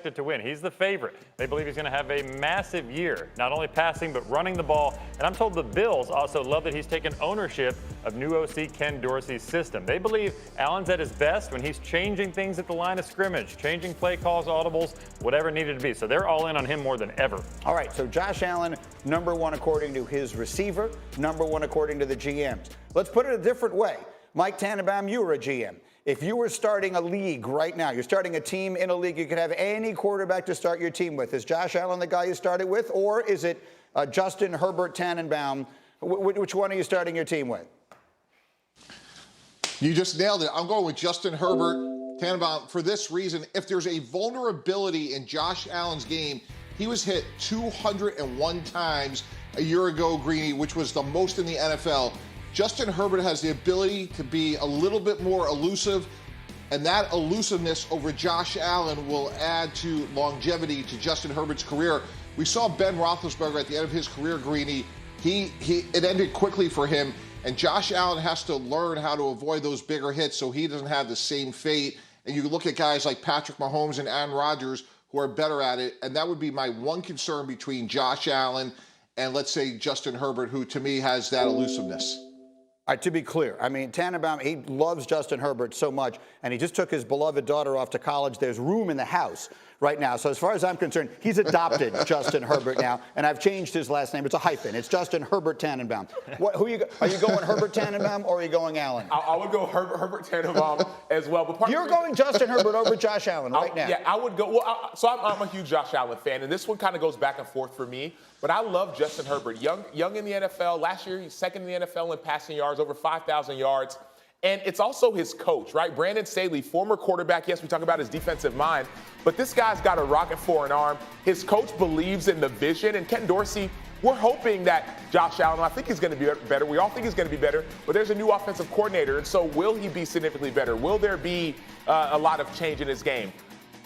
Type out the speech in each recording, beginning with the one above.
projected to win. He's the favorite. They believe he's going to have a massive year, not only passing but running the ball. And I'm told the Bills also love that he's taken ownership of new OC Ken Dorsey's system. They believe Allen's at his best when he's changing things at the line of scrimmage, changing play calls, audibles, whatever needed to be. So they're all in on him more than ever. All right, so Josh Allen, number one according to his receiver, number one according to the GMs. Let's put it a different way. Mike Tannenbaum, you were a GM. If you were starting a league right now, you're starting a team in a league, you could have any quarterback to start your team with. Is Josh Allen the guy you started with, or is it Justin Herbert Tannenbaum? Which one are you starting your team with? You just nailed it. I'm going with Justin Herbert Tannenbaum for this reason. If there's a vulnerability in Josh Allen's game, he was hit 201 times a year ago, Greeny, which was the most in the NFL. Justin Herbert has the ability to be a little bit more elusive, and that elusiveness over Josh Allen will add to longevity to Justin Herbert's career. We saw Ben Roethlisberger at the end of his career, Greeny. It ended quickly for him, and Josh Allen has to learn how to avoid those bigger hits so he doesn't have the same fate. And you look at guys like Patrick Mahomes and Aaron Rodgers who are better at it, and that would be my one concern between Josh Allen and, let's say, Justin Herbert, who to me has that elusiveness. All right, to be clear, I mean, Tannenbaum, he loves Justin Herbert so much, and he just took his beloved daughter off to college. There's room in the house right now. So as far as I'm concerned, he's adopted Justin Herbert now, and I've changed his last name. It's a hyphen. It's Justin Herbert Tannenbaum. Are you going Herbert Tannenbaum, or are you going Allen? I would go Herbert Tannenbaum as well. But you're going Justin Herbert over Josh Allen right now. Yeah, I would go. Well, I'm a huge Josh Allen fan, and this one kind of goes back and forth for me. But I love Justin Herbert. Young in the NFL. Last year, he's second in the NFL in passing yards, over 5,000 yards. And it's also his coach, right? Brandon Staley, former quarterback. Yes, we talk about his defensive mind, but this guy's got a rocket for an arm. His coach believes in the vision. And Ken Dorsey, we're hoping that Josh Allen, I think he's going to be better. We all think he's going to be better, but there's a new offensive coordinator. And so will he be significantly better? Will there be a lot of change in his game?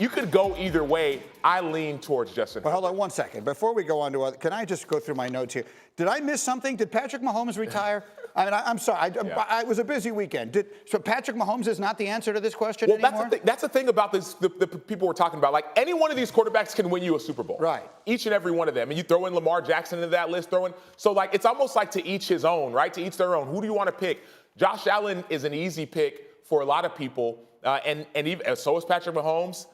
You could go either way. I lean towards Justin. But hold on one second. Before we go on to can I just go through my notes here? Did I miss something? Did Patrick Mahomes retire? I mean, I'm sorry. It was a busy weekend. So Patrick Mahomes is not the answer to this question anymore? That's the thing about this. The people we're talking about. Like, any one of these quarterbacks can win you a Super Bowl. Right. Each and every one of them. And you throw in Lamar Jackson into that list. So like, it's almost like to each his own, right? To each their own. Who do you want to pick? Josh Allen is an easy pick for a lot of people, and even so is Patrick Mahomes.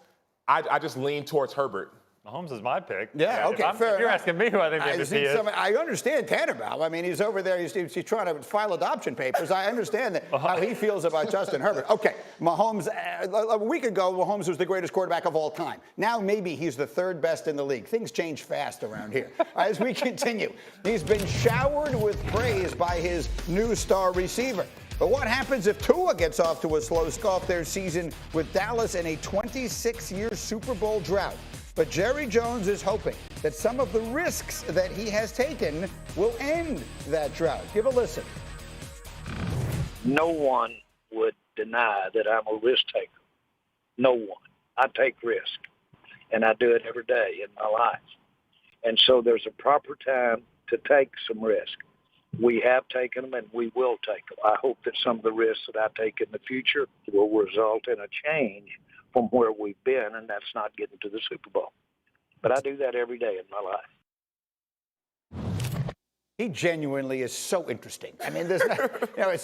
I just lean towards Herbert. Mahomes is my pick. Yeah, okay, fair You're enough. asking me who I think the MVP is. I understand Tannenbaum. I mean, he's over there. He's trying to file adoption papers. I understand how he feels about Justin Herbert. Okay, Mahomes, a week ago, Mahomes was the greatest quarterback of all time. Now maybe he's the third best in the league. Things change fast around here. As we continue, he's been showered with praise by his new star receiver. But what happens if Tua gets off to a slow start their season with Dallas in a 26-year Super Bowl drought? But Jerry Jones is hoping that some of the risks that he has taken will end that drought. Give a listen. No one would deny that I'm a risk taker. No one. I take risk, and I do it every day in my life. And so there's a proper time to take some risk. We have taken them, and we will take them. I hope that some of the risks that I take in the future will result in a change from where we've been, and that's not getting to the Super Bowl. But I do that every day in my life. He genuinely is so interesting. I mean, there's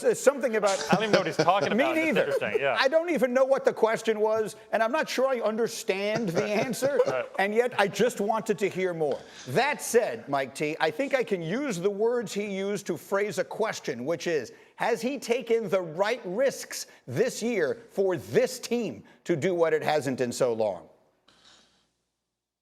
it's something about. I don't even know what he's talking about. Me neither. Interesting, yeah. I don't even know what the question was, and I'm not sure I understand the answer, and yet I just wanted to hear more. That said, Mike T, I think I can use the words he used to phrase a question, which is, has he taken the right risks this year for this team to do what it hasn't in so long?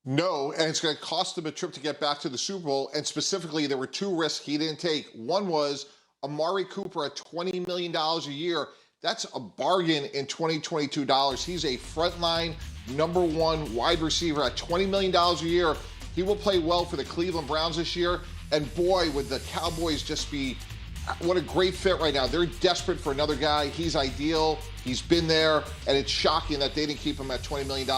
No, and it's going to cost him a trip to get back to the Super Bowl. And specifically, there were two risks he didn't take. One was Amari Cooper at $20 million a year. That's a bargain in 2022 dollars. He's a frontline #1 wide receiver at $20 million a year. He will play well for the Cleveland Browns this year. And boy, would the Cowboys just be what a great fit right now. They're desperate for another guy. He's ideal. He's been there. And it's shocking that they didn't keep him at $20 million.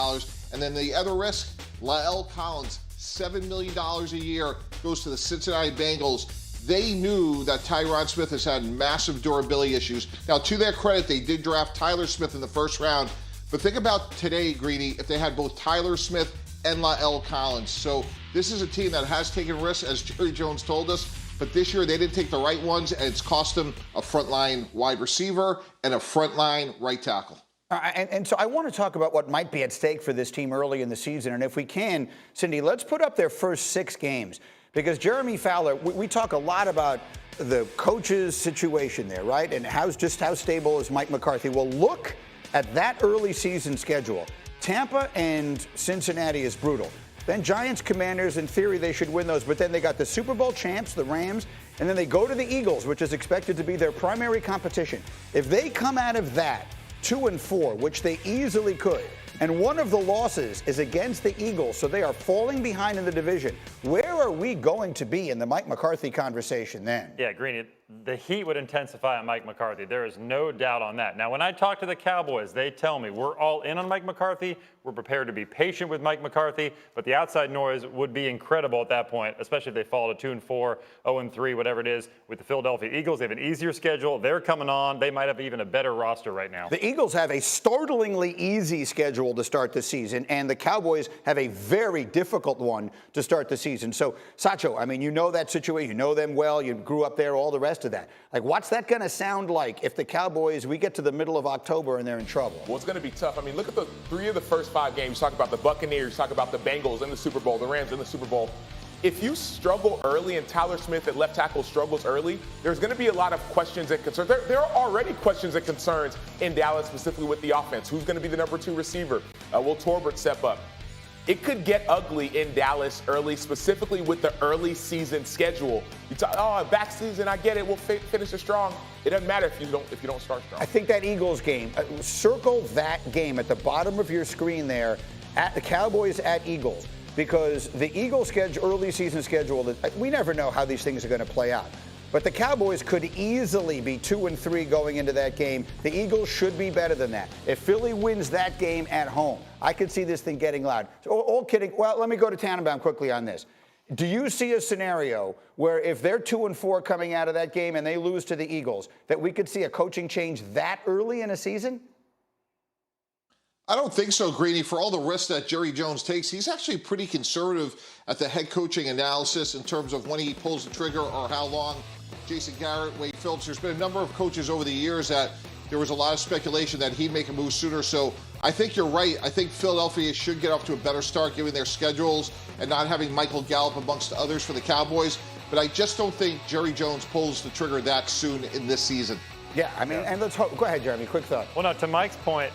And then the other risk, La'el Collins, $7 million a year, goes to the Cincinnati Bengals. They knew that Tyron Smith has had massive durability issues. Now, to their credit, they did draft Tyler Smith in the first round, But think about today, Greeny, if they had both Tyler Smith and Lael Collins. So this is a team that has taken risks, as Jerry Jones told us, but this year they didn't take the right ones, and it's cost them a frontline wide receiver and a frontline right tackle. And so I want to talk about what might be at stake for this team early in the season. And if we can, Cindy, let's put up their first 6 games. Because Jeremy Fowler, we talk a lot about the coach's situation there, right? And how stable is Mike McCarthy? Well, look at that early season schedule. Tampa and Cincinnati is brutal. Then Giants, Commanders, in theory, they should win those. But then they got the Super Bowl champs, the Rams, and then they go to the Eagles, which is expected to be their primary competition. If they come out of that 2-4, which they easily could, and one of the losses is against the Eagles, so they are falling behind in the division, where are we going to be in the Mike McCarthy conversation then? Yeah, Greeny, the heat would intensify on Mike McCarthy. There is no doubt on that. Now, when I talk to the Cowboys, they tell me we're all in on Mike McCarthy. We're prepared to be patient with Mike McCarthy, but the outside noise would be incredible at that point, especially if they fall to 2-4, 0-3, whatever it is. With the Philadelphia Eagles, they have an easier schedule. They're coming on. They might have even a better roster right now. The Eagles have a startlingly easy schedule to start the season, and the Cowboys have a very difficult one to start the season. So, Sacho, I mean, you know that situation. You know them well. You grew up there, all the rest of that. Like, what's that going to sound like if the Cowboys, we get to the middle of October and they're in trouble? Well, it's going to be tough. I mean, look at the 3 of the first 5 games. You talk about the Buccaneers, you talk about the Bengals in the Super Bowl, the Rams in the Super Bowl. If you struggle early and Tyler Smith at left tackle struggles early, there's going to be a lot of questions and concerns. There are already questions and concerns in Dallas, specifically with the offense. Who's going to be the number 2 receiver? Will Torbert step up? It could get ugly in Dallas early, specifically with the early season schedule. You talk, back season, I get it. We'll finish it strong. It doesn't matter if you don't start strong. I think that Eagles game, circle that game at the bottom of your screen there, at the Cowboys at Eagles, because the Eagles' early season schedule, we never know how these things are going to play out. But the Cowboys could easily be 2-3 going into that game. The Eagles should be better than that. If Philly wins that game at home, I could see this thing getting loud. So, all kidding. Well, let me go to Tannenbaum quickly on this. Do you see a scenario where if they're 2-4 coming out of that game and they lose to the Eagles, that we could see a coaching change that early in a season? I don't think so, Greeny. For all the risks that Jerry Jones takes, he's actually pretty conservative at the head coaching analysis in terms of when he pulls the trigger or how long. Jason Garrett, Wade Phillips, there's been a number of coaches over the years that there was a lot of speculation that he'd make a move sooner. So I think you're right. I think Philadelphia should get off to a better start given their schedules and not having Michael Gallup amongst others for the Cowboys. But I just don't think Jerry Jones pulls the trigger that soon in this season. Yeah, I mean, and let's hope. Go ahead, Jeremy. Quick thought. Well, no, to Mike's point,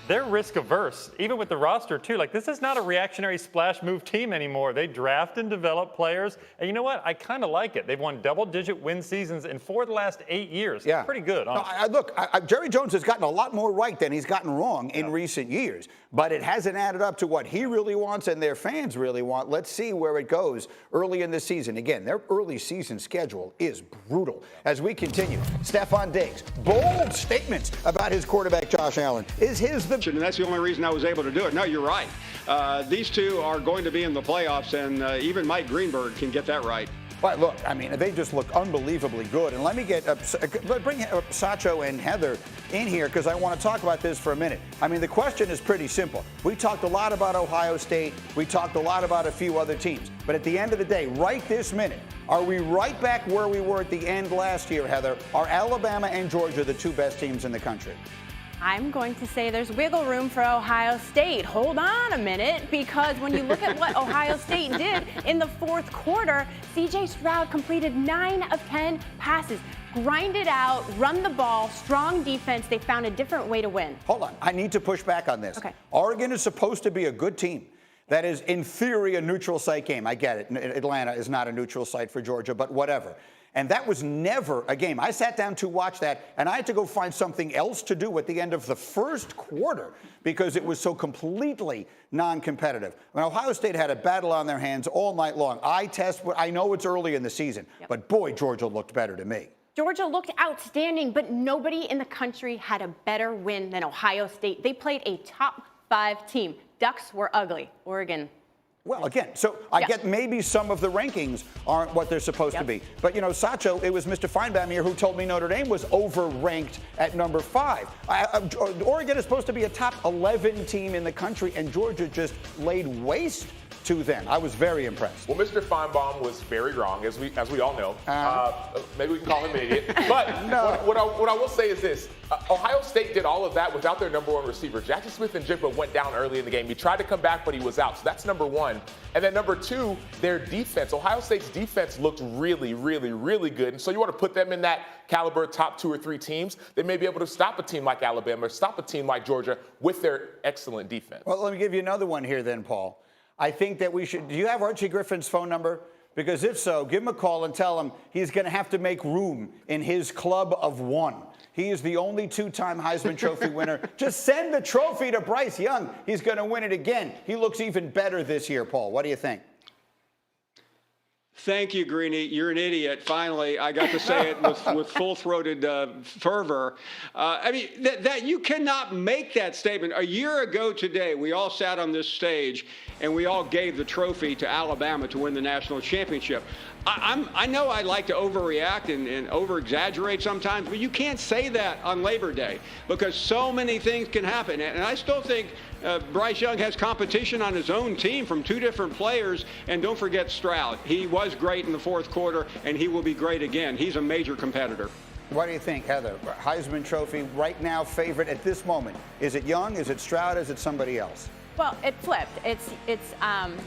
they're risk averse, even with the roster, too. Like, this is not a reactionary splash move team anymore. They draft and develop players. And you know what? I kind of like it. They've won double-digit win seasons in 4 of the last 8 years. Yeah. It's pretty good, honestly. No, look, Jerry Jones has gotten a lot more right than he's gotten wrong in recent years. But it hasn't added up to what he really wants and their fans really want. Let's see where it goes early in the season. Again, their early season schedule is brutal. As we continue, Stefon Diggs, bold statements about his quarterback, Josh Allen. Is his the... And that's the only reason I was able to do it. No, you're right. These two are going to be in the playoffs, and even Mike Greenberg can get that right. But look, I mean, they just look unbelievably good. And let me bring Sacho and Heather in here because I want to talk about this for a minute. I mean, the question is pretty simple. We talked a lot about Ohio State. We talked a lot about a few other teams. But at the end of the day, right this minute, are we right back where we were at the end last year, Heather? Are Alabama and Georgia the 2 best teams in the country? I'm going to say there's wiggle room for Ohio State. Hold on a minute, because when you look at what Ohio State did in the 4th quarter, C.J. Stroud completed 9 of 10 passes, grinded out, run the ball, strong defense. They found a different way to win. Hold on. I need to push back on this. Okay. Oregon is supposed to be a good team. That is, in theory, a neutral site game. I get it. Atlanta is not a neutral site for Georgia, but whatever. And that was never a game. I sat down to watch that, and I had to go find something else to do at the end of the 1st quarter because it was so completely non-competitive. When Ohio State had a battle on their hands all night long. I know it's early in the season, but boy, Georgia looked better to me. Georgia looked outstanding, but nobody in the country had a better win than Ohio State. They played a top 5 team. Ducks were ugly. Oregon Well, again, so I get maybe some of the rankings aren't what they're supposed to be. But, you know, Sacho, it was Mr. Feinbaum here who told me Notre Dame was overranked at number 5. Oregon is supposed to be a top 11 team in the country, and Georgia just laid waste to them. I was very impressed. Well, Mr. Feinbaum was very wrong, as we all know. Maybe we can call him an idiot. But No. what I will say is this. Ohio State did all of that without their number 1 receiver. Jackson Smith-Njigba went down early in the game. He tried to come back, but he was out. So that's number 1. And then number 2, their defense. Ohio State's defense looked really, really, really good. And so you want to put them in that caliber top 2 or 3 teams. They may be able to stop a team like Alabama or stop a team like Georgia with their excellent defense. Well, let me give you another one here then, Paul. I think that we should. Do you have Archie Griffin's phone number? Because if so, give him a call and tell him he's going to have to make room in his club of 1. He is the only 2-time Heisman Trophy winner. Just send the trophy to Bryce Young. He's going to win it again. He looks even better this year, Paul. What do you think? Thank you, Greeny. You're an idiot. Finally, I got to say it with full-throated fervor. I mean, that you cannot make that statement. A year ago today, we all sat on this stage and we all gave the trophy to Alabama to win the national championship. I know I like to overreact and over-exaggerate sometimes, but you can't say that on Labor Day because so many things can happen. And I still think Bryce Young has competition on his own team from 2 different players. And don't forget Stroud. He was great in the 4th quarter, and he will be great again. He's a major competitor. What do you think, Heather? Heisman Trophy right now favorite at this moment. Is it Young? Is it Stroud? Is it somebody else? Well, it flipped. It's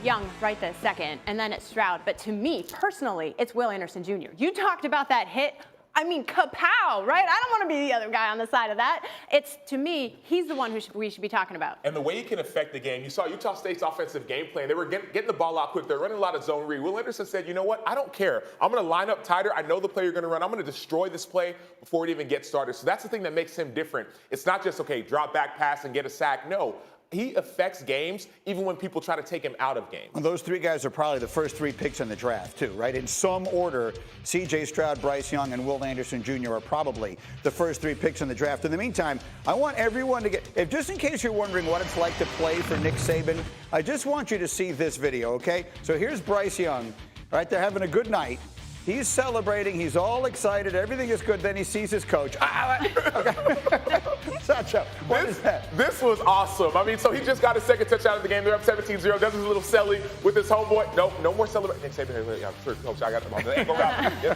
Young right this second, and then it's Stroud. But to me, personally, it's Will Anderson Jr. You talked about that hit. I mean, kapow, right? I don't want to be the other guy on the side of that. It's, to me, he's the one who we should be talking about. And the way he can affect the game, you saw Utah State's offensive game plan. They were getting the ball out quick. They're running a lot of zone read. Will Anderson said, you know what? I don't care. I'm going to line up tighter. I know the play you're going to run. I'm going to destroy this play before it even gets started. So that's the thing that makes him different. It's not just, okay, drop back pass and get a sack. No. He affects games even when people try to take him out of games. Well, those 3 guys are probably the first 3 picks in the draft, too, right? In some order, C.J. Stroud, Bryce Young, and Will Anderson Jr. are probably the first 3 picks in the draft. In the meantime, I want everyone to get, just in case you're wondering what it's like to play for Nick Saban, I just want you to see this video, okay? So here's Bryce Young, right there having a good night. He's celebrating. He's all excited. Everything is good. Then he sees his coach. Sacho, what is that? This was awesome. I mean, so he just got his second touchdown of the game. They're up 17-0. Does his little celly with his homeboy. No more celebration. Nick Saban, yeah, sure, coach, I got him on the ankle route. Yeah.